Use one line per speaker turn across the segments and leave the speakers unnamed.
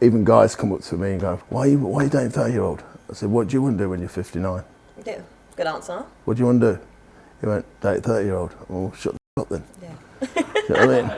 even guys come up to me and go, why are you dating a 30-year-old? I said, what do you want to do when you're 59?
Yeah, good answer.
What do you want to do? He went, date a 30-year-old. Well, shut the up then.
Yeah.
You know what I mean?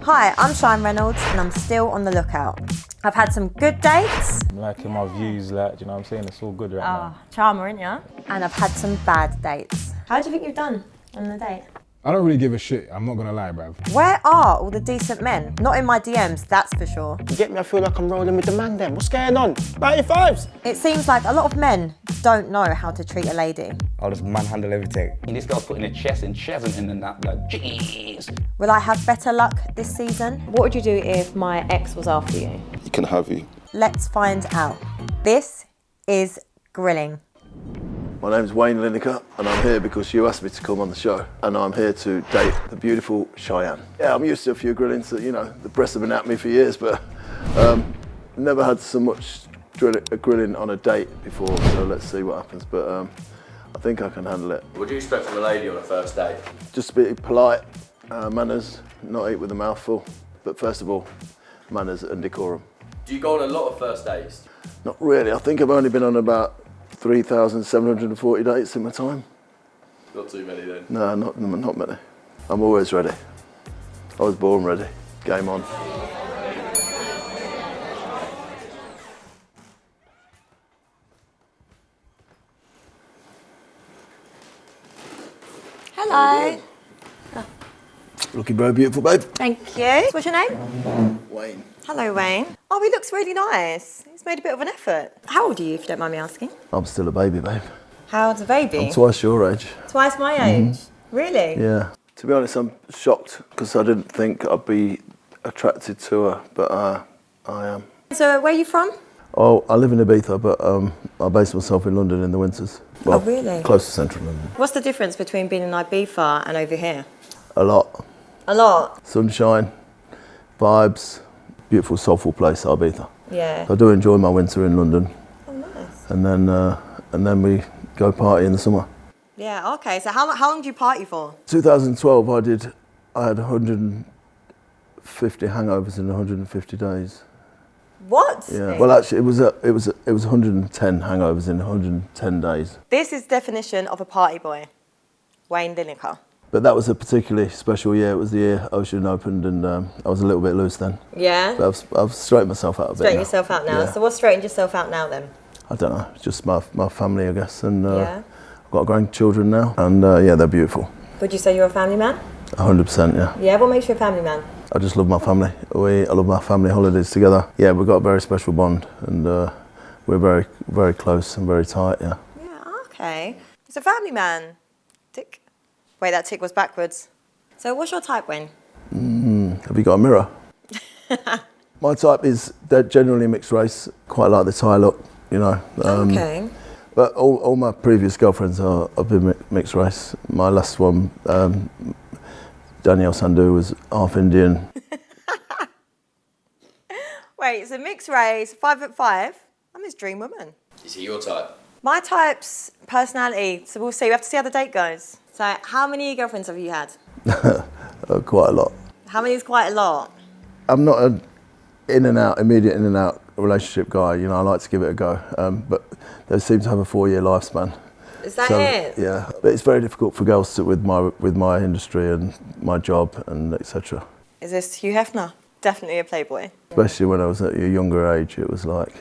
Hi, I'm Shine Reynolds and I'm still on the lookout. I've had some good dates.
I'm liking my views, like, do you know what I'm saying? It's all good right now.
Charmer, ain't ya? And I've had some bad dates. How do you think you've done on the date?
I don't really give a shit, I'm not gonna lie, bruv.
Where are all the decent men? Not in my DMs, that's for sure.
You get me? I feel like I'm rolling with the man then. What's going on? 95s!
It seems like a lot of men don't know how to treat a lady.
I'll just manhandle everything.
This girl's putting a chest and chesn't in the nap, like, jeez.
Will I have better luck this season? What would you do if my ex was after you?
He can have you.
Let's find out. This is Grilling.
My name's Wayne Lineker, and I'm here because you asked me to come on the show, and I'm here to date the beautiful Cheyenne. Yeah, I'm used to a few grillings, so, you know, the breasts have been at me for years, but never had so much grilling on a date before, so let's see what happens, but I think I can handle it.
What do you expect from a lady on a first date?
Just be polite, manners, not eat with a mouthful, but first of all, manners and decorum.
Do you go on a lot of first dates?
Not really, I think I've only been on about 3,740 dates in my time.
Not too many then?
No, not many. I'm always ready. I was born ready. Game on.
Hello.
Looking very beautiful, babe.
Thank you. What's your name?
Wayne.
Hello, Wayne. Oh, he looks really nice. He's made a bit of an effort. How old are you, if you don't mind me asking?
I'm still a baby, babe.
How old's a baby?
I'm twice your age.
Twice my age? Really?
Yeah. To be honest, I'm shocked because I didn't think I'd be attracted to her, but I am.
So where are you from?
Oh, I live in Ibiza, but I base myself in London in the winters. Well,
Oh, really?
Close to central London.
What's the difference between being in Ibiza and over here?
A lot.
A lot.
Sunshine, vibes, beautiful, soulful place, Ibiza.
Yeah.
I do enjoy my winter in London.
Oh, nice.
And then we go party in the summer.
Yeah, okay. So how long do you party for?
2012, I had 150 hangovers in 150 days.
What?
Yeah. Well, actually, it was 110 hangovers in 110 days.
This is definition of a party boy. Wayne Lineker.
But that was a particularly special year. It was the year Ocean opened, and I was a little bit loose then.
Yeah.
But I've straightened myself out a bit.
Straighten yourself out now.
Yeah.
So what's straightened yourself out now then?
I don't know. It's just my family, I guess, and
Yeah.
I've got grandchildren now, and yeah, they're beautiful.
Would you say you're a family man?
100%, yeah.
Yeah, what makes you a family man?
I just love my family. I love my family holidays together. Yeah, we've got a very special bond, and we're very, very close and very tight, yeah.
Yeah, okay. It's a family man. Tick. Wait, that tick was backwards. So what's your type, Wayne?
Have you got a mirror? My type is generally mixed race. Quite like the Thai look, you know.
Okay.
But all my previous girlfriends have been mixed race. My last one, Danielle Sandhu, was half Indian.
Wait, it's a mixed race, 5'5". I'm his dream woman.
Is he your type?
My type's personality, so we'll see. We have to see how the date goes. So how many girlfriends have you had?
Quite a lot.
How many is quite a lot?
I'm not an immediate in and out relationship guy. You know, I like to give it a go. But they seem to have a 4-year lifespan.
Is that it?
Yeah, but it's very difficult for girls to, with my industry and my job and etc.
Is this Hugh Hefner? Definitely a playboy.
Especially when I was at a younger age, it was like,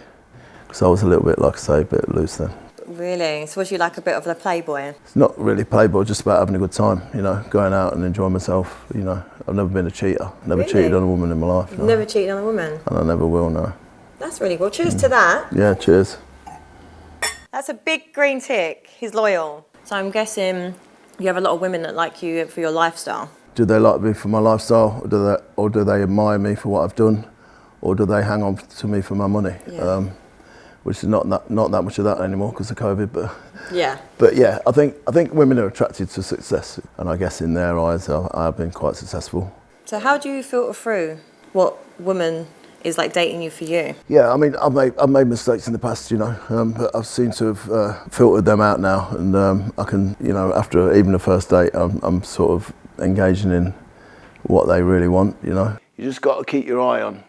because I was a little bit, like I say, a bit loose then.
Really? So was you like a bit of a playboy?
It's not really playboy, just about having a good time, you know, going out and enjoying myself, you know. I've never been a cheater, never
Really?
cheated on a woman in my life.
You've
No.
never cheated on a woman?
And I never will, no.
That's really cool. Cheers to that.
Yeah, cheers.
That's a big green tick. He's loyal. So I'm guessing you have a lot of women that like you for your lifestyle.
Do they like me for my lifestyle, or do they admire me for what I've done, or do they hang on to me for my money?
Yeah.
Which is not that much of that anymore because of COVID, but
Yeah.
But yeah, I think women are attracted to success, and I guess in their eyes, I've been quite successful.
So how do you filter through what woman is like dating you for you?
Yeah, I mean, I've made mistakes in the past, you know, but I've seemed to have filtered them out now, and I can, you know, after even the first date, I'm sort of engaging in what they really want, you know. You just got to keep your eye on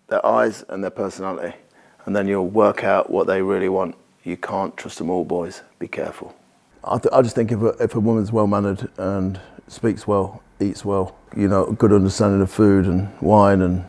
their eyes and their personality, and then you'll work out what they really want. You can't trust them all, boys. Be careful. I just think if a woman's well-mannered and speaks well, eats well, you know, a good understanding of food and wine, and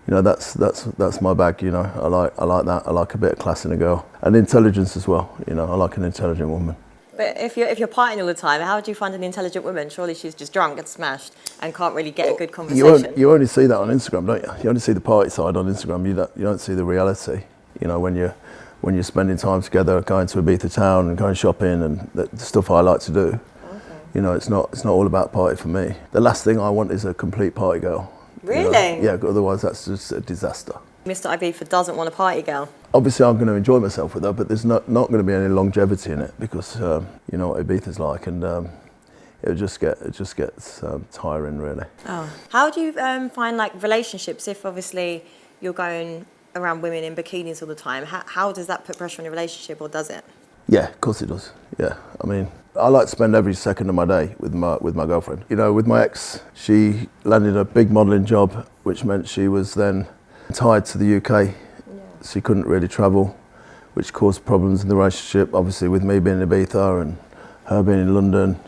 you know, that's my bag. You know, I like that. I like a bit of class in a girl, and intelligence as well. You know, I like an intelligent woman.
But if you're partying all the time, how do you find an intelligent woman? Surely she's just drunk and smashed and can't really get a good conversation.
You only see that on Instagram, don't you? You only see the party side on Instagram. You don't see the reality. You know, when you're spending time together, going to Ibiza town and going shopping and the stuff I like to do. Okay. You know, it's not all about party for me. The last thing I want is a complete party girl.
Really?
You know? Yeah, otherwise that's just a disaster.
Mr. Ibiza doesn't want a party girl.
Obviously, I'm going to enjoy myself with her, but there's not going to be any longevity in it because you know what Ibiza's like, and it just gets tiring, really.
Oh, how do you find like relationships if obviously you're going around women in bikinis all the time? How does that put pressure on your relationship, or does it?
Yeah, of course it does. Yeah, I mean, I like to spend every second of my day with my girlfriend. You know, with my ex, she landed a big modelling job, which meant she was then tied to the UK. She couldn't really travel, which caused problems in the relationship. Obviously, with me being in Ibiza and her being in London,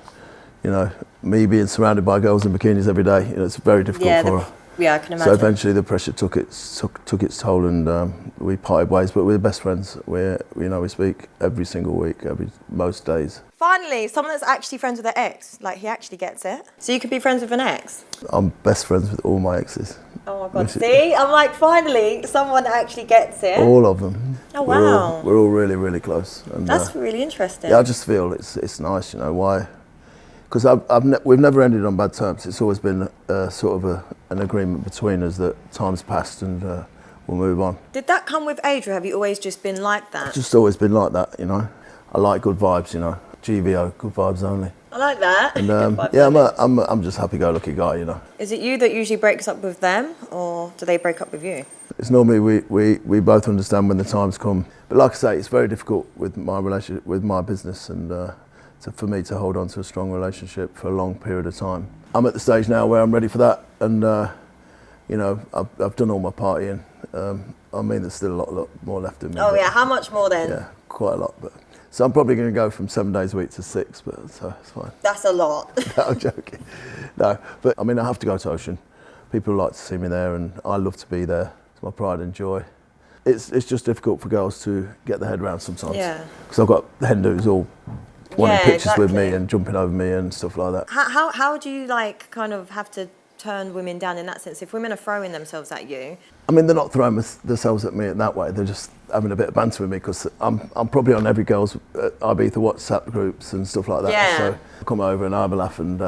you know, me being surrounded by girls in bikinis every day, you know, it's very difficult for her.
Yeah, I can imagine.
So eventually the pressure took its toll, and we parted ways. But we're best friends. We speak every single week, most days.
Finally, someone that's actually friends with their ex, like he actually gets it. So you could be friends with an ex.
I'm best friends with all my exes.
Oh my God! See, I'm like, finally, someone actually gets it.
All of them.
Oh wow!
We're all really, really close. And,
that's really interesting.
Yeah, I just feel it's nice, you know, why? Because we've never ended on bad terms. It's always been sort of an agreement between us that time's passed and we'll move on.
Did that come with age, or have you always just been like that?
It's just always been like that, you know. I like good vibes, you know. GVO, good vibes only.
I like that.
And yeah, I'm just happy-go-lucky guy, you know.
Is it you that usually breaks up with them, or do they break up with you?
It's normally we both understand when the time's come. But like I say, it's very difficult with my relationship, with my business, and for me to hold on to a strong relationship for a long period of time. I'm at the stage now where I'm ready for that, and you know, I've done all my partying. I mean, there's still a lot more left in me.
Oh yeah, how much more then?
Yeah, quite a lot. But so I'm probably going to go from 7 days a week to 6, but so it's fine.
That's a lot.
No, I'm joking. No, but I mean, I have to go to Ocean. People like to see me there, and I love to be there. It's my pride and joy. It's just difficult for girls to get their head around sometimes. Yeah. Because I've got the Hindus all wanting pictures with me and jumping over me and stuff like that.
How do you like kind of have to turn women down in that sense? If women are throwing themselves at you,
I mean, they're not throwing themselves at me in that way. They're just having a bit of banter with me because I'm probably on every girl's Ibiza WhatsApp groups and stuff like that. Yeah. So I come over and I have a laugh, and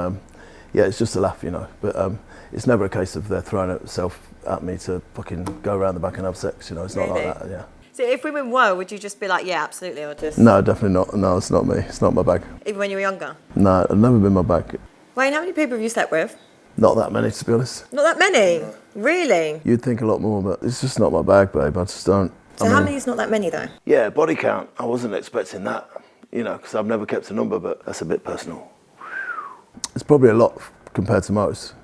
yeah, it's just a laugh, you know. But it's never a case of they're throwing themselves at me to fucking go around the back and have sex, you know. It's not like that. Yeah.
So if women were, would you just be like, yeah, absolutely, or just?
No, definitely not. No, it's not me. It's not my bag.
Even when you were younger?
No, I've never been my bag.
Wayne, how many people have you slept with?
Not that many, to be honest.
Not that many? Really?
You'd think a lot more, but it's just not my bag, babe. I just don't.
So how many is not that many, though?
Yeah, body count. I wasn't expecting that, you know, because I've never kept a number, but that's a bit personal. It's probably a lot compared to most.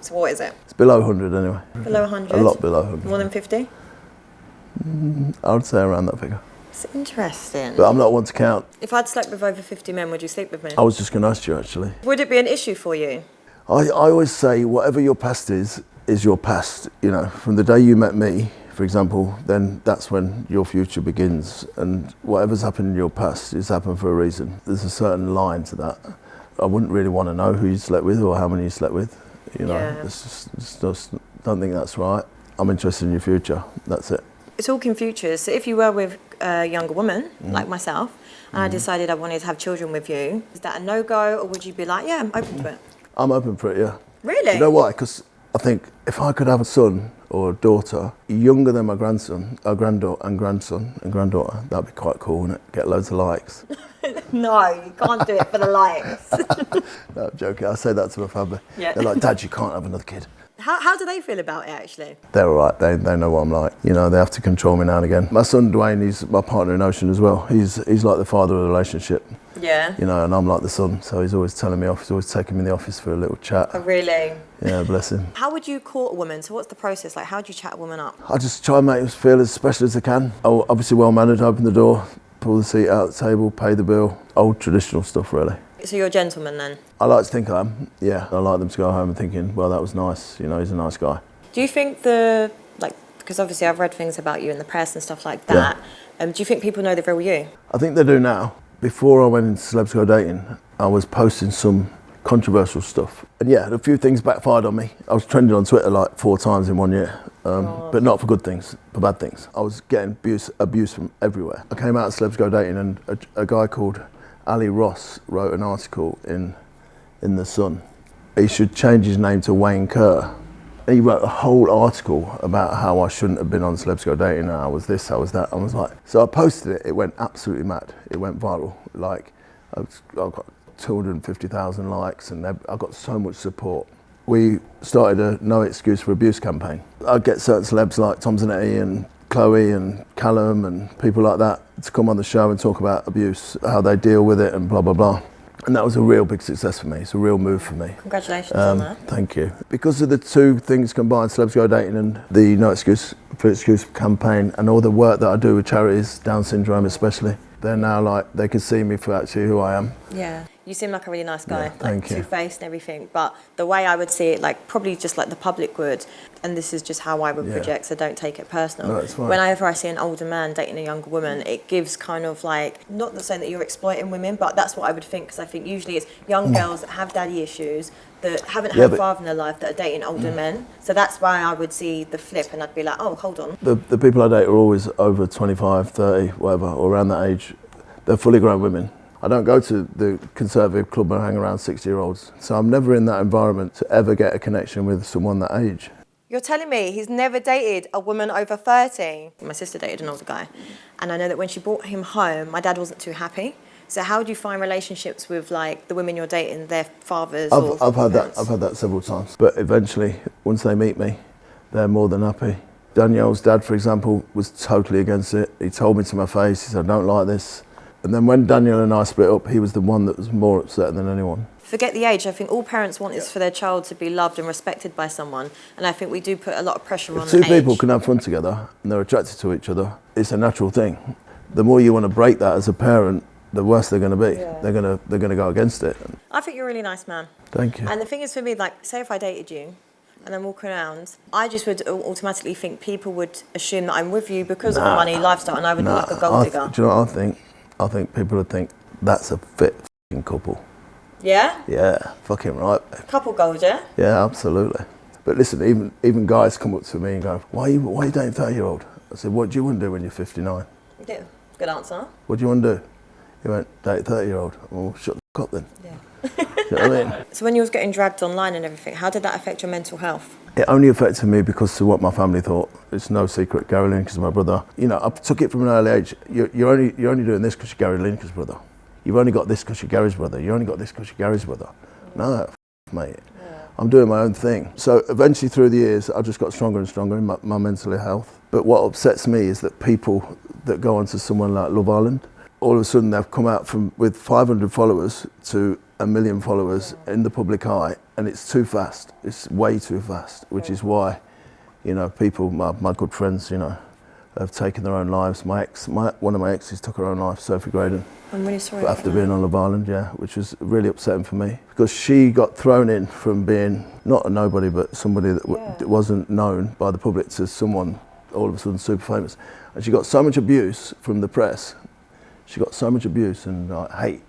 So what is it?
It's below 100 anyway.
Below 100?
A lot below 100.
More than 50?
I would say around that figure.
It's interesting.
But I'm not one to count.
If I'd slept with over 50 men, would you sleep with me?
I was just going to ask you, actually.
Would it be an issue for you?
I always say whatever your past is your past. You know, from the day you met me, for example, then that's when your future begins. And whatever's happened in your past is happened for a reason. There's a certain line to that. I wouldn't really want to know who you slept with or how many you slept with. You know, it's just don't think that's right. I'm interested in your future. That's it.
Talking futures, so if you were with a younger woman like myself and I decided I wanted to have children with you, is that a no-go, or would you be like, yeah, I'm open to it?
I'm open for it, yeah.
Really?
You know why? Because I think if I could have a son or a daughter younger than my grandson, granddaughter, that'd be quite cool, wouldn't it? Get loads of likes.
No, you can't do it for the likes.
No, I'm joking. I say that to my family.
Yeah.
They're like, Dad, you can't have another kid.
How do they feel about it, actually?
They're all right. They know what I'm like. You know, they have to control me now and again. My son Dwayne, he's my partner in Ocean as well. He's like the father of the relationship.
Yeah.
You know, and I'm like the son, so he's always telling me off. He's always taking me in the office for a little chat.
Oh, really?
Yeah, bless him.
How would you court a woman? So what's the process? Like, how do you chat a woman up?
I just try and make him feel as special as I can. Oh, obviously well-mannered, open the door, pull the seat out the table, pay the bill. Old traditional stuff, really.
So you're a gentleman then?
I like to think I am, yeah. I like them to go home and thinking, well, that was nice. You know, he's a nice guy.
Do you think because obviously I've read things about you in the press and stuff like that, do you think people know the real you?
I think they do now. Before I went into Celebs Go Dating, I was posting some controversial stuff. And yeah, a few things backfired on me. I was trending on Twitter like 4 times in 1 year, but not for good things, for bad things. I was getting abuse from everywhere. I came out of Celebs Go Dating and a guy called Ali Ross wrote an article in The Sun. He should change his name to Wayne Kerr. He wrote a whole article about how I shouldn't have been on Celebs Go Dating, and I was this, I was that. I was like, so I posted it, it went absolutely mad. It went viral. Like, I got 250,000 likes and I got so much support. We started a No Excuse for Abuse campaign. I'd get certain celebs like Tom Zanetti and Chloe and Callum and people like that to come on the show and talk about abuse, how they deal with it and blah, blah, blah. And that was a real big success for me. It's a real move for me.
Congratulations on that.
Thank you. Because of the two things combined, Celebs Go Dating and the No Excuse for Excuse campaign and all the work that I do with charities, Down syndrome especially, they're now like, they can see me for actually who I am.
Yeah. You seem like a really nice guy,
Yeah, thank you.
two-faced and everything. But the way I would see it, like probably just like the public would, and this is just how I would project, so don't take it personal.
No, it's fine.
Whenever I see an older man dating a younger woman, it gives kind of like, not saying that you're exploiting women, but that's what I would think, because I think usually it's young girls that have daddy issues, that haven't had a father in their life, that are dating older men. So that's why I would see the flip and I'd be like, oh, hold on.
The people I date are always over 25, 30, whatever, or around that age. They're fully grown women. I don't go to the conservative club and hang around 60-year-olds. So I'm never in that environment to ever get a connection with someone that age.
You're telling me he's never dated a woman over 30? My sister dated an older guy. And I know that when she brought him home, my dad wasn't too happy. So how do you find relationships with like the women you're dating, their fathers or
I've had
parents?
that. I've had that several times. But eventually, once they meet me, they're more than happy. Danielle's dad, for example, was totally against it. He told me to my face, he said, I don't like this. And then when Daniel and I split up, he was the one that was more upset than anyone.
Forget the age. I think all parents want is for their child to be loved and respected by someone. And I think we do put a lot of pressure on
Two
age.
people can have fun together and they're attracted to each other. It's a natural thing. The more you want to break that as a parent, the worse they're going to be. Yeah. They're going to go against it.
I think you're a really nice man.
Thank you.
And the thing is for me, like, say if I dated you and I'm walking around, I just would automatically think people would assume that I'm with you because of money, lifestyle, and I would look like a gold digger.
Do you know what I think? I think people would think that's a fit f***ing couple.
Yeah?
Yeah, fucking right.
Couple gold, yeah?
Yeah, absolutely. But listen, even guys come up to me and go, why are you dating a 30-year-old? I said, what do you want to do when you're 59?
Yeah, good answer.
What do you want to do? He went, date a 30-year-old. Well, shut the f*** up then.
Yeah.
You know what I mean?
So when you was getting dragged online and everything, how did that affect your mental health?
It only affected me because of what my family thought. It's no secret, Gary Lineker's my brother. You know, I took it from an early age. You're only doing this because you're Gary Lineker's brother. You've only got this because you're Gary's brother. You only got this because you're Gary's brother. No, mate. Yeah. I'm doing my own thing. So eventually through the years, I just got stronger and stronger in my mental health. But what upsets me is that people that go onto someone like Love Island, all of a sudden they've come out with 500 followers to 1 million followers in the public eye, and it's too fast. It's way too fast, which is why, you know, people, my good friends, you know, have taken their own lives. One of my exes took her own life, Sophie Graydon.
I'm really sorry.
After being on Love Island, yeah, which was really upsetting for me because she got thrown in from being not a nobody, but somebody that wasn't known by the public to someone all of a sudden super famous, and she got so much abuse from the press. She got so much abuse and hate.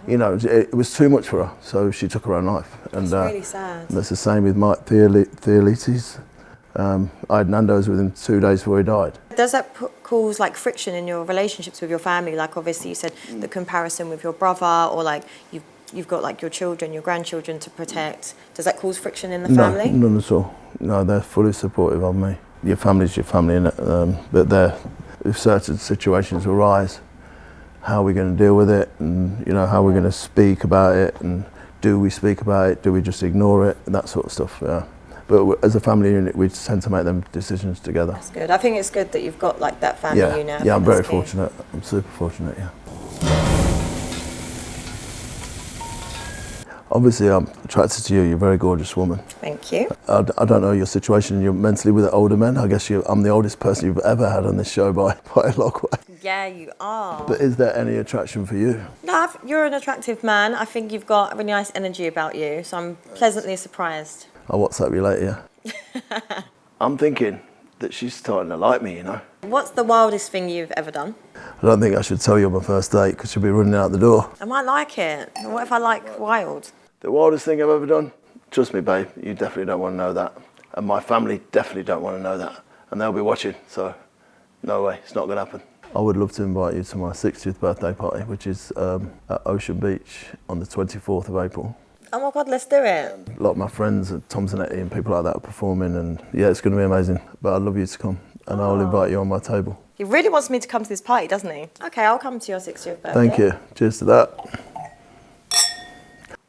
You know, it was too much for her, so she took her own life.
That's really sad.
That's the same with Mike Theolites. I had Nando's with him 2 days before he died.
Does that cause like friction in your relationships with your family? Like obviously you said the comparison with your brother, or like you've you've got like your children, your grandchildren to protect. Does that cause friction in the family?
No, none at all. No, they're fully supportive of me. Your family's your family, innit? But if certain situations arise, how are we going to deal with it, and how we're going to speak about it, and do we speak about it, do we just ignore it, and that sort of stuff. Yeah. But as a family unit, we tend to make them decisions together.
That's good. I think it's good that you've got like that family unit.
Yeah, I'm very fortunate. I'm super fortunate, yeah. Obviously, I'm attracted to you. You're a very gorgeous woman.
Thank you.
I don't know your situation. You're mentally with older men. I guess I'm the oldest person you've ever had on this show by a long way.
Yeah, you are.
But is there any attraction for you?
No, you're an attractive man. I think you've got a really nice energy about you, so I'm pleasantly surprised.
I'll WhatsApp you later, yeah? I'm thinking that she's starting to like me,
What's the wildest thing you've ever done?
I don't think I should tell you on my first date because she'll be running out the door.
I might like it. What if I like wild?
The wildest thing I've ever done? Trust me, babe, you definitely don't want to know that. And my family definitely don't want to know that. And they'll be watching, so no way, it's not going to happen. I would love to invite you to my 60th birthday party, which is at Ocean Beach on the 24th of April.
Oh my God, let's do it.
A lot of my friends, Tom Zanetti and people like that are performing, and yeah, it's going to be amazing. But I'd love you to come, and I'll invite you on my table.
He really wants me to come to this party, doesn't he? Okay, I'll come to your 60th birthday.
Thank you. Cheers to that.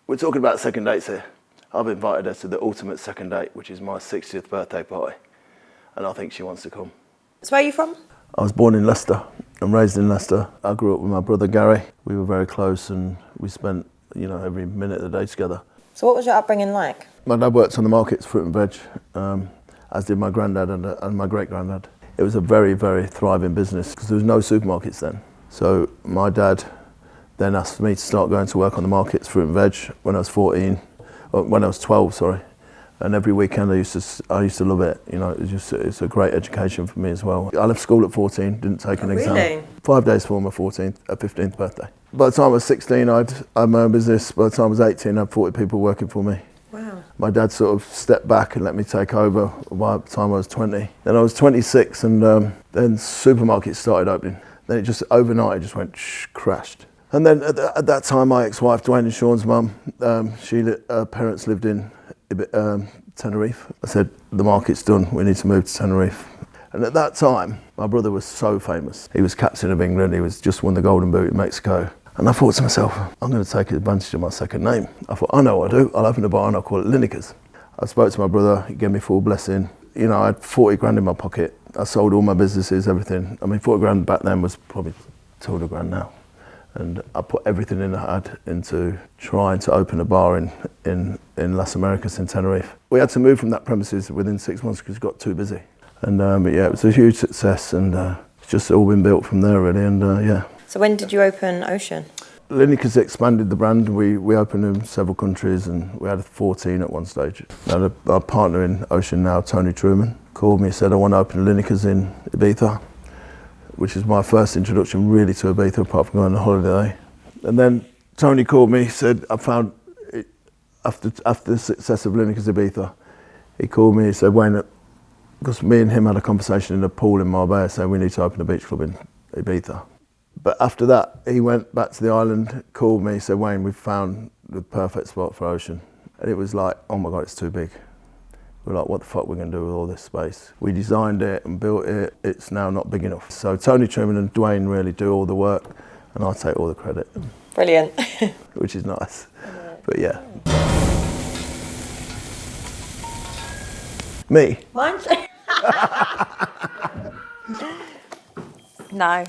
We're talking about second dates here. I've invited her to the ultimate second date, which is my 60th birthday party, and I think she wants to come.
So where are you from?
I was born in Leicester and raised in Leicester. I grew up with my brother Gary. We were very close, and we spent every minute of the day together.
So what was your upbringing like?
My dad worked on the markets, fruit and veg, as did my granddad and my great-granddad. It was a very, very thriving business because there was no supermarkets then. So my dad then asked me to start going to work on the markets, fruit and veg, when I was 12, sorry. And every weekend I used to love it. It's a great education for me as well. I left school at 14, didn't take an exam.
Really?
5 days before my 15th birthday. By the time I was 16, I had my own business. By the time I was 18, I had 40 people working for me.
Wow.
My dad sort of stepped back and let me take over by the time I was 20. Then I was 26, and then supermarkets started opening. Then it just overnight, it just went crashed. And then at that time, my ex-wife, Dwayne and Sean's mum, her parents lived in Tenerife. I said, the market's done, we need to move to Tenerife. And at that time, my brother was so famous. He was captain of England, he was just won the Golden Boot in Mexico. And I thought to myself, I'm going to take advantage of my second name. I thought, I know what I'll do, I'll open a bar and I'll call it Lineker's. I spoke to my brother, he gave me full blessing. I had 40 grand in my pocket. I sold all my businesses, everything. 40 grand back then was probably 200 grand now. And I put everything in I had into trying to open a bar in Las Americas in Tenerife. We had to move from that premises within 6 months because it got too busy. And but yeah, it was a huge success, and it's just all been built from there really, and yeah.
So when did you open Ocean?
Lineker's expanded the brand. We opened in several countries, and we had 14 at one stage. Now our partner in Ocean now, Tony Truman, called me and said, I want to open Lineker's in Ibiza, which is my first introduction really to Ibiza apart from going on holiday. And then Tony called me, said, I found, after the success of Lineker's Ibiza, he called me, he said, Wayne, because me and him had a conversation in a pool in Marbella saying we need to open a beach club in Ibiza. But after that, he went back to the island, called me, said, Wayne, we've found the perfect spot for Ocean. And it was like, oh my God, it's too big. We're like, what the fuck we're going to do with all this space? We designed it and built it. It's now not big enough. So Tony Truman and Dwayne really do all the work, and I take all the credit.
Brilliant.
Which is nice. But yeah. Me?
Mine's... No.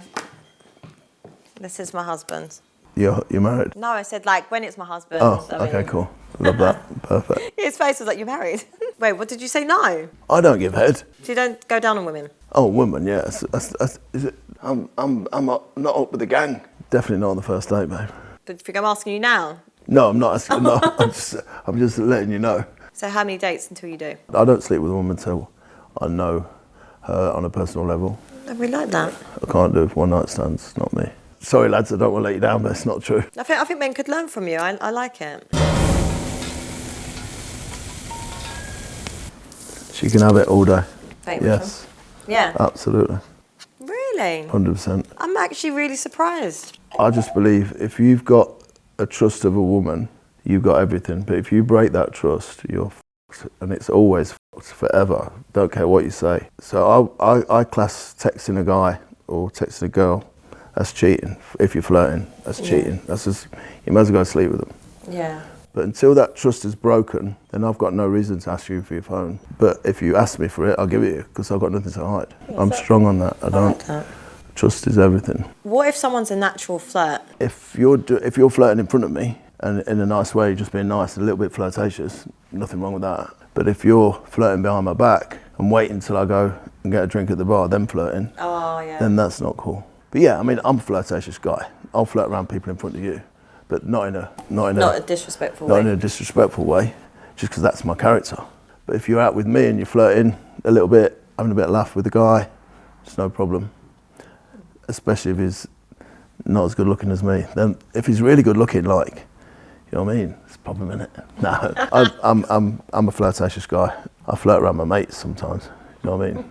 This is my husband.
You're married?
No, I said like when it's my husband.
Oh, okay, cool. Love that. Perfect.
His face was like, you're married. Wait, what did you say? No.
I don't give head.
So you don't go down on women?
Oh, women, yeah. Is it? I'm not up with the gang. Definitely not on the first date, babe.
But do you think I'm asking you now?
No, I'm not asking. No, I'm just letting you know.
So how many dates until you do?
I don't sleep with a woman until I know her on a personal level.
I really like that.
I can't do one night stands. Not me. Sorry, lads. I don't want to let you down, but it's not true.
I think men could learn from you. I like it.
She can have it all day.
Thank
Yes.
you. Yeah.
Absolutely.
Really?
100%.
I'm actually really surprised.
I just believe if you've got a trust of a woman, you've got everything. But if you break that trust, you're fucked, and it's always fucked forever. Don't care what you say. So I class texting a guy or texting a girl, that's cheating. If you're flirting, that's cheating. That's just, you might as well go and sleep with them.
Yeah.
But until that trust is broken, then I've got no reason to ask you for your phone. But if you ask me for it, I'll give it you because I've got nothing to hide. I'm strong on that. I don't.
Like that.
Trust is everything.
What if someone's a natural flirt?
If you're flirting in front of me and in a nice way, just being nice, and a little bit flirtatious, nothing wrong with that. But if you're flirting behind my back and waiting until I go and get a drink at the bar, then flirting, then that's not cool. But yeah, I mean, I'm a flirtatious guy. I'll flirt around people in front of you, but not in a
disrespectful way.
Not in a disrespectful way, just because that's my character. But if you're out with me and you're flirting a little bit, having a bit of laugh with the guy, it's no problem. Especially if he's not as good looking as me. Then if he's really good looking, like, you know what I mean? It's a problem, innit? No, I'm a flirtatious guy. I flirt around my mates sometimes. You know what I mean?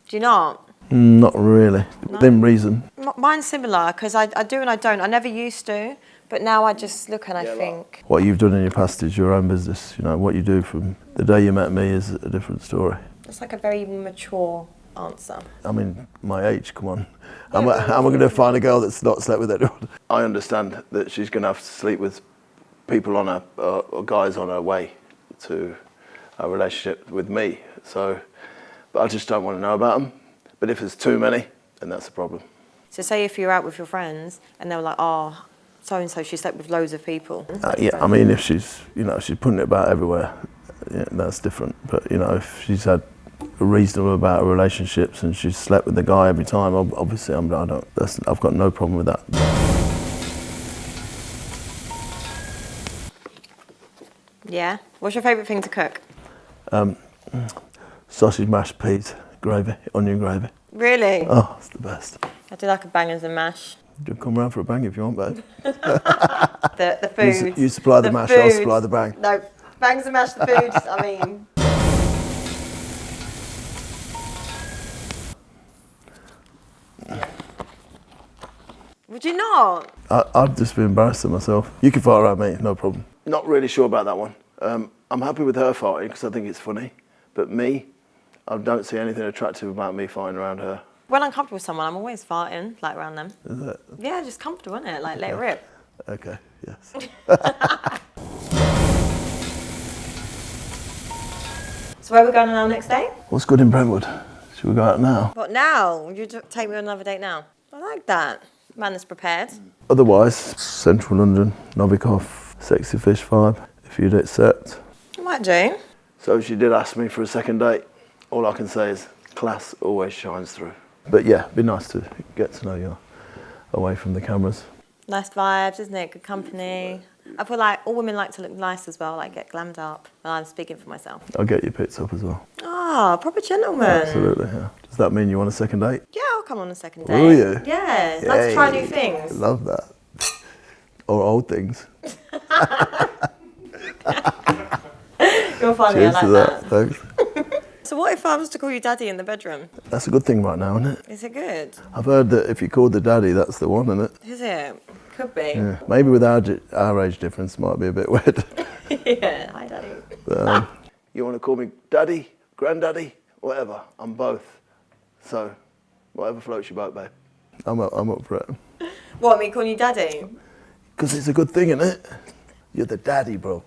Do you not?
Not really. Within reason.
Mine's similar, because I do and I don't. I never used to, but now I just look and I think...
What you've done in your past is your own business. You know, what you do from the day you met me is a different story.
It's like a very mature answer.
I mean, my age, come on. How am I going to find a girl that's not slept with anyone? I understand that she's going to have to sleep with people on her, or guys on her way to a relationship with me. So, but I just don't want to know about them. But if there's too many, then that's a problem.
So say if you're out with your friends and they were like, oh, so-and-so, she slept with loads of people.
Yeah, I mean, if she's putting it about everywhere, yeah, that's different. But, you know, if she's had a reasonable about her relationships and she's slept with the guy every time, obviously I've got no problem with that.
Yeah? What's your favourite thing to cook?
Sausage, mashed peas, gravy, onion gravy.
Really?
Oh, it's the best.
I do like a bangers and mash.
You come round for a bang if you want, babe.
The food.
You supply the mash, I'll supply the bang.
No, bangers and mash, the food, I mean. Would you not?
I'd just be embarrassed of myself. You can fart around me, no problem. Not really sure about that one. I'm happy with her farting because I think it's funny. But me, I don't see anything attractive about me farting around her.
When I'm comfortable with someone, I'm always farting, like around them.
Is it?
Yeah, just comfortable, isn't it? Like, let it rip.
Okay, yes.
So where are we going on our next date?
What's good in Brentwood? Should we go out now?
What, now? You take me on another date now? I like that. Man is prepared.
Otherwise, Central London, Novikov, Sexy Fish 5, if you'd accept.
I might do.
So she did ask me for a second date. All I can say is class always shines through. But yeah, it'd be nice to get to know you away from the cameras.
Nice vibes, isn't it? Good company. I feel like all women like to look nice as well, like get glammed up. Well, I'm speaking for myself.
I'll get you picked up as well.
Ah, proper gentleman.
Absolutely, yeah. Does that mean you want a second date?
Yeah, I'll come on a second date.
Will you?
Yeah, like to try new things.
Love that. Or old things.
You're funny,
Cheers
I
to
like
that. Thanks.
So what if I was to call you daddy in the bedroom?
That's a good thing right now, isn't it?
Is it good?
I've heard that if you called the daddy, that's the one, isn't it?
Is it? Could be.
Yeah. Maybe with our age difference, might be a bit weird.
Yeah, hi daddy.
But, you want to call me daddy, granddaddy, whatever. I'm both. So, whatever floats your boat, babe. I'm up for it.
What, me calling you daddy?
Because it's a good thing, isn't it? You're the daddy, bro.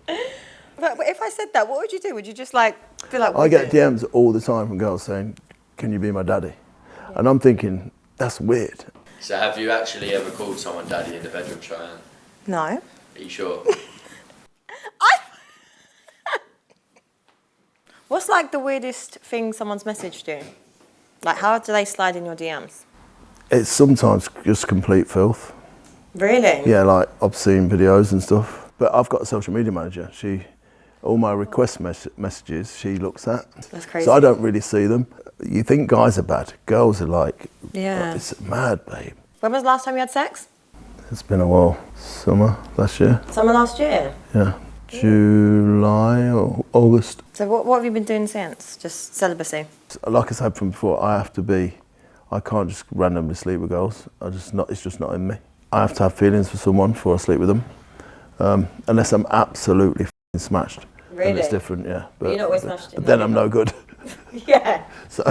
But if I said that, what would you do? Would you just like feel like?
I get DMs all the time from girls saying, "Can you be my daddy?" Yeah. And I'm thinking, that's weird.
So have you actually ever called someone daddy in the bedroom, Cheyenne?
No.
Are you sure?
What's like the weirdest thing someone's messaged you? Like, how do they slide in your DMs?
It's sometimes just complete filth.
Really?
Yeah, like obscene videos and stuff. But I've got a social media manager. All my request messages she looks at.
That's crazy.
So I don't really see them. You think guys are bad. Girls are like,
yeah.
Oh, it's mad, babe.
When was the last time you had sex?
It's been a while. Summer last year.
Summer last year?
Yeah. July or August.
So what have you been doing since? Just celibacy?
Like I said from before, I have to be I can't just randomly sleep with girls. It's just not in me. I have to have feelings for someone before I sleep with them, unless I'm absolutely smashed.
Really?
Then it's different, yeah.
But you're not always smashed.
But then I'm no good.
Yeah.
So,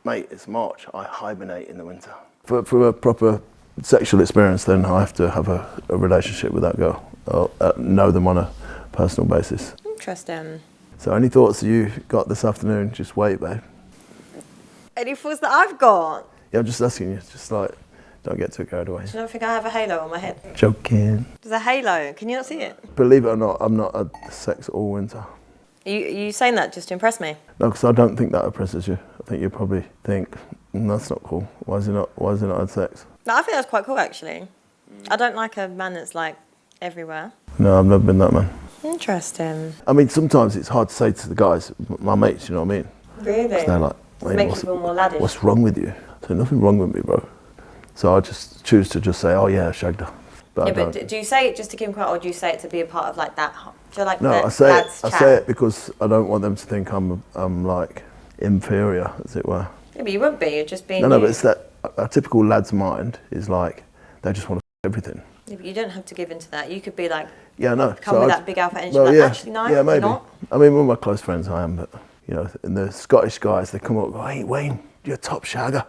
mate, it's March. I hibernate in the winter. For a proper sexual experience, then I have to have a relationship with that girl, or know them on a personal basis.
Interesting.
So, any thoughts that you got this afternoon? Just wait, babe.
Any thoughts that I've got?
Yeah, I'm just asking you. Just like, don't get too carried away.
Do you not think I have a halo on my head?
Joking.
There's a halo. Can you not see it?
Believe it or not, I'm not had sex all winter.
Are you saying that just to impress me?
No, because I don't think that impresses you. I think you probably think, that's not cool. Why is he not had sex?
No, I think that's quite cool actually. I don't like a man that's like everywhere.
No, I've never been that man.
Interesting.
I mean, sometimes it's hard to say to the guys, my mates, you know what I mean?
Really?
'Cause they're like,
Makes you feel more laddish.
what's wrong with you? I say, nothing wrong with me, bro. So I just choose to just say, oh yeah, I shagged her. But
Yeah,
I don't.
but do you say it just to keep quiet, or do you say it to be a part of like that? Do you like
No,
the
I say
lads
it. I
chat?
say it because I don't want them to think I'm like inferior, as it were.
Yeah, but you wouldn't be. You're just being.
No,
you.
but it's that a typical lad's mind is like they just want to everything.
Yeah, but you don't have to give into that. You could be like,
Yeah, no.
come with that big alpha energy.
Well,
like,
yeah,
actually, no,
yeah, maybe.
you're not.
I mean, with my close friends, I am, but you know, and the Scottish guys, they come up, and go, hey, Wayne, you're a top shagger,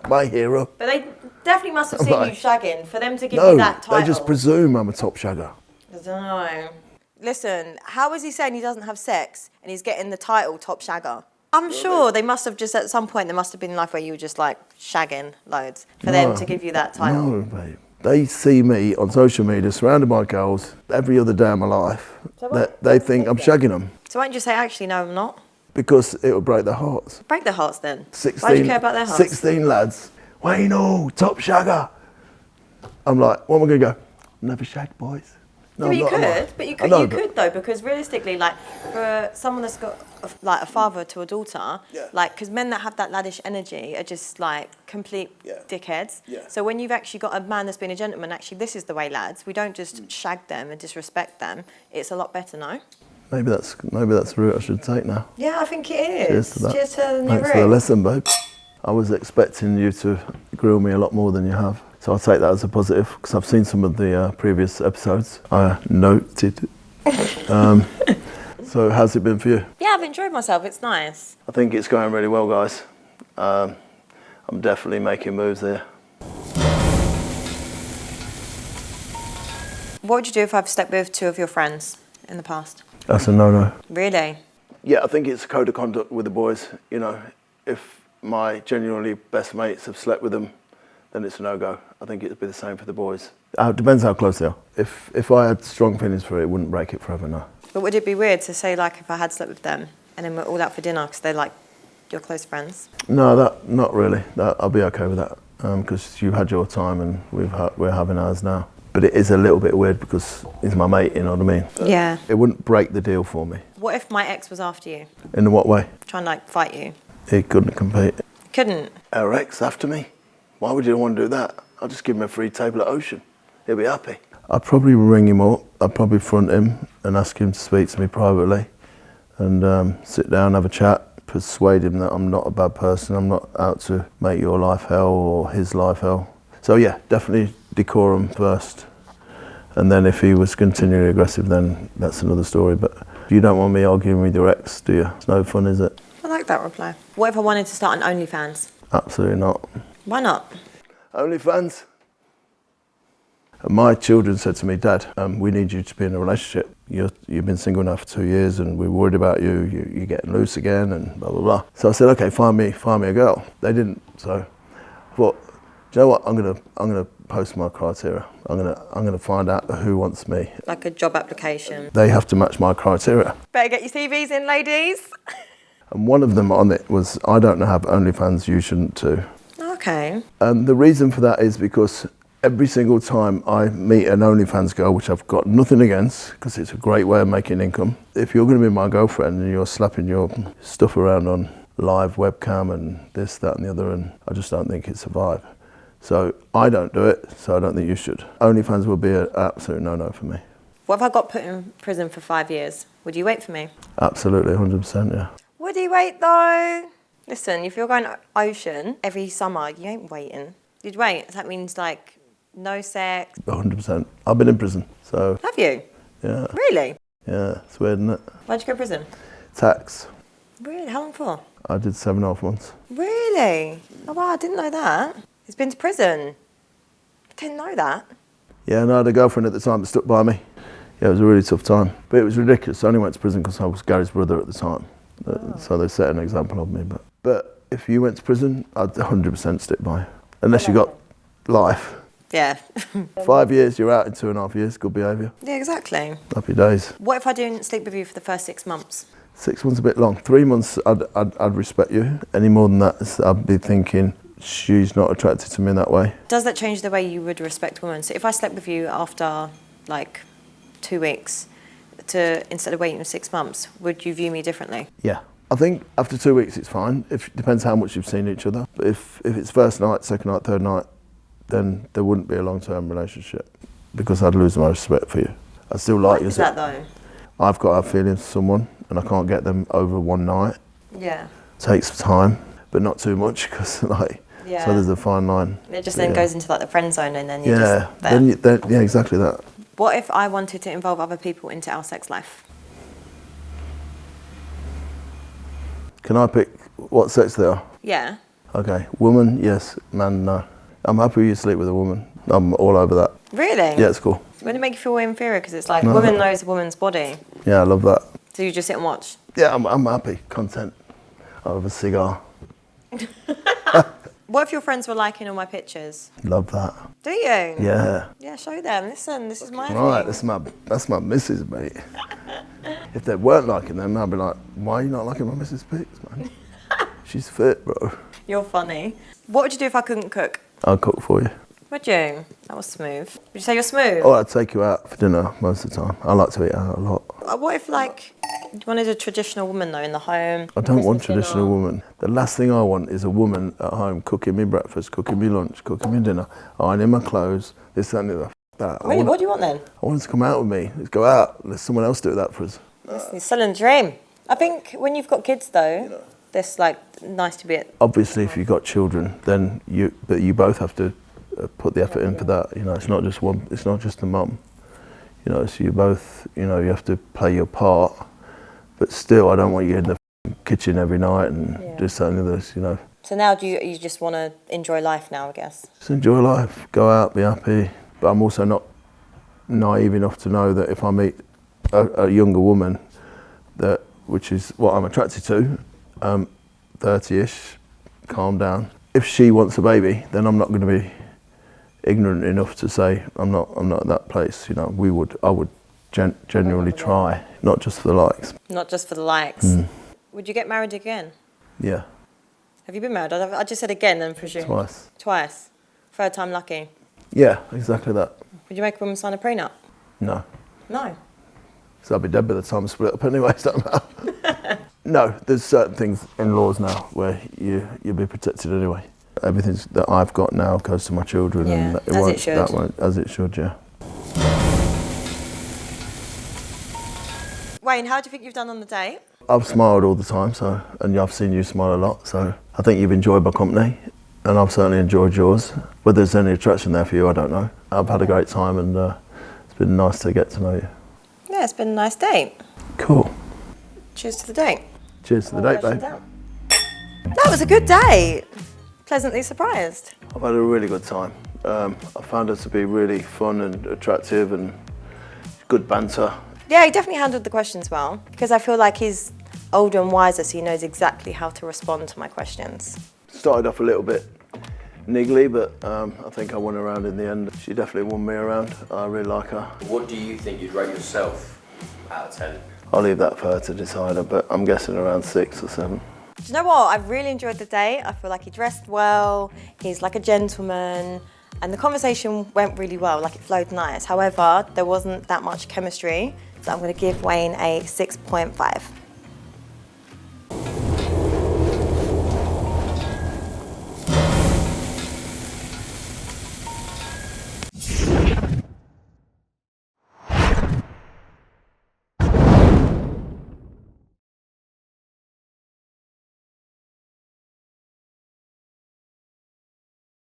my hero.
But they definitely must have seen
Like,
you shagging for them to give
No,
you that title.
they just presume I'm a top shagger.
I don't know. Listen, how is he saying he doesn't have sex and he's getting the title top shagger? I'm sure they must have just at some point, there must have been life where you were just like shagging loads for them to give you that title.
No, babe. They see me on social media surrounded by girls every other day of my life.
So
They think I'm shagging them
So why don't you say, actually, no, I'm not?
because it will break their hearts.
Break their hearts then.
16,
Why do you care about their hearts?
16 lads. Wayne, top shagger. I'm like, what am I going to go? Never shagged, boys. No,
Yeah,
I'm not, I'm not.
but you
I
could,
know,
you
but-
could though, because realistically, like for someone that's got like a father to a daughter,
Yeah.
like because men that have that laddish energy are just like complete
Yeah.
dickheads.
Yeah.
So when you've actually got a man that's been a gentleman, actually this is the way, lads. We don't just
Mm.
shag them and disrespect them. It's a lot better, no?
Maybe that's the route I should take now.
Yeah, I think it is.
Cheers to that.
Cheers to the new
Thanks for the
route.
lesson, babe. I was expecting you to grill me a lot more than you have. So I'll take that as a positive because I've seen some of the previous episodes. I noted. So how's it been for you?
Yeah, I've enjoyed myself. It's nice.
I think it's going really well, guys. I'm definitely making moves there.
What would you do if I've slept with two of your friends in the past?
That's a no-no.
Really?
Yeah, I think it's a code of conduct with the boys. You know, if my genuinely best mates have slept with them, then it's a no-go. I think it'd be the same for the boys. It depends how close they are. If I had strong feelings for it, it wouldn't break it forever, no.
But would it be weird to say, like, if I had slept with them and then we're all out for dinner because they're, like, your close friends?
No, not really. I'll be okay with that because you had your time and we're having ours now. But it is a little bit weird because he's my mate, you know what I mean?
Yeah.
It wouldn't break the deal for me.
What if my ex was after you,
In what way?
trying to, like, fight you?
He couldn't compete.
Couldn't.
Our ex after me? Why would you want to do that? I'll just give him a free table at Ocean. He'll be happy. I'd probably ring him up. I'd probably front him and ask him to speak to me privately and sit down, have a chat, persuade him that I'm not a bad person. I'm not out to make your life hell or his life hell. So yeah, definitely decorum first. And then if he was continually aggressive, then that's another story. But you don't want me arguing with your ex, do you? It's no fun, is it?
I like that reply. What if I wanted to start an OnlyFans?
Absolutely not.
Why not?
OnlyFans? My children said to me, Dad, we need you to be in a relationship. You've been single now for 2 years and we're worried about you. You're getting loose again and blah, blah, blah. So I said, okay, find me a girl. They didn't. So I thought, do you know what? I'm gonna post my criteria. I'm gonna find out who wants me.
Like a job application.
They have to match my criteria.
Better get your CVs in, ladies.
And one of them on it was, I don't have OnlyFans, you shouldn't too.
Okay.
The reason for that is because every single time I meet an OnlyFans girl, which I've got nothing against, because it's a great way of making income, if you're going to be my girlfriend and you're slapping your stuff around on live webcam and this, that and the other, and I just don't think it's a vibe. So I don't do it, so I don't think you should. OnlyFans will be an absolute no-no for me.
What if I got put in prison for 5 years? Would you wait for me?
Absolutely, 100%, yeah.
Would he wait though? Listen, if you're going ocean every summer, you ain't waiting. You'd wait. That means like no sex.
100%. I've been in prison, so.
Have you?
Yeah.
Really?
Yeah, it's weird, isn't it?
Why'd you go to prison?
Tax.
Really? How long for?
I did 7.5 months.
Really? Oh wow, I didn't know that. He's been to prison. I didn't know that.
Yeah, and I had a girlfriend at the time that stuck by me. Yeah, it was a really tough time. But it was ridiculous. I only went to prison because I was Gary's brother at the time. So they set an example of me. But if you went to prison, I'd 100% stick by you. Unless you got life.
Yeah.
5 years, you're out in 2.5 years, good behaviour.
Yeah, exactly.
Happy days.
What if I didn't sleep with you for the first 6 months?
6 months a bit long. 3 months, I'd respect you. Any more than that, I'd be thinking, she's not attracted to me in that way.
Does that change the way you would respect women? So if I slept with you after like 2 weeks, instead of waiting 6 months, would you view me differently?
Yeah. I think after 2 weeks it's fine. It depends how much you've seen each other. But if it's first night, second night, third night, then there wouldn't be a long-term relationship because I'd lose my respect for you. I still like you.
What is that though?
I've got to have feelings for someone and I can't get them over one night.
Yeah.
Takes time, but not too much because like,
Yeah.
so there's a fine line.
It just then goes into like the friend zone and then you're
Yeah,
just there.
then yeah, exactly that.
What if I wanted to involve other people into our sex life?
Can I pick what sex they are?
Yeah.
Okay, woman, yes, man, no. I'm happy you sleep with a woman. I'm all over that.
Really?
Yeah, it's cool.
Would it make you feel inferior? Because it's like,
No.
woman knows a woman's body.
Yeah, I love that.
So you just sit and watch?
Yeah, I'm happy, content. I have a cigar.
What if your friends were liking all my pictures?
Love that.
Do you?
Yeah.
Yeah, show them. Listen, this is my
Right,
thing.
that's my missus, mate. If they weren't liking them, I'd be like, why are you not liking my missus' pics, man? She's fit, bro.
You're funny. What would you do if I couldn't cook?
I'll cook for you.
Would you? That was smooth. Would you say you're smooth?
Or I'd take you out for dinner most of the time. I like to eat out a lot.
What if, like, you wanted a traditional woman, though, in the home?
I don't want
Christmas dinner?
traditional woman. The last thing I want is a woman at home cooking me breakfast, cooking me lunch, cooking me dinner, ironing my clothes, this, that and the other. That.
Really? What do you want, then?
I want her to come out with me. Let's go out. Let someone else do that for us.
You're selling a dream. I think when you've got kids, though, it's, like, nice to be at...
Obviously, if you've got children, then you both have to put the effort in for that. You know, it's not just one. It's not just the mum. You know, so you both. You know, you have to play your part. But still, I don't want you in the kitchen every night and do something of this. You know.
So now, do you just want to enjoy life now? I guess.
Just enjoy life. Go out, be happy. But I'm also not naive enough to know that if I meet a younger woman, which is what I'm attracted to, 30ish, calm down. If she wants a baby, then I'm not going to be ignorant enough to say I'm not at that place. You know, I would genuinely try, not just for the likes.
Not just for the likes. Would you get married again?
Yeah,
Have you been married? I just said again, then presume.
twice.
Twice. Third time lucky.
Yeah, exactly that.
Would you make a woman sign a prenup?
No,
No.
so I'll be dead by the time I split up anyway. So it doesn't matter. No, there's certain things in laws now where you'll be protected anyway. Everything that I've got now goes to my children,
Yeah,
and
as it should.
As it should, yeah.
Wayne, how do you think you've done on the date?
I've smiled all the time, and I've seen you smile a lot, so I think you've enjoyed my company, and I've certainly enjoyed yours. Whether there's any attraction there for you, I don't know. I've had a great time, and it's been nice to get to know you.
Yeah, it's been a nice date.
Cool.
Cheers to the date.
Cheers to the date, babe.
That was a good date. Pleasantly surprised.
I've had a really good time. I found her to be really fun and attractive and good banter.
Yeah, he definitely handled the questions well because I feel like he's older and wiser, so he knows exactly how to respond to my questions.
Started off a little bit niggly, but I think I won her around in the end. She definitely won me around. I really like her.
What do you think you'd rate yourself out of 10?
I'll leave that for her to decide, but I'm guessing around 6 or 7.
Do you know what? I really enjoyed the date. I feel like he dressed well, he's like a gentleman, and the conversation went really well, like it flowed nice. However, there wasn't that much chemistry, so I'm going to give Wayne a 6.5.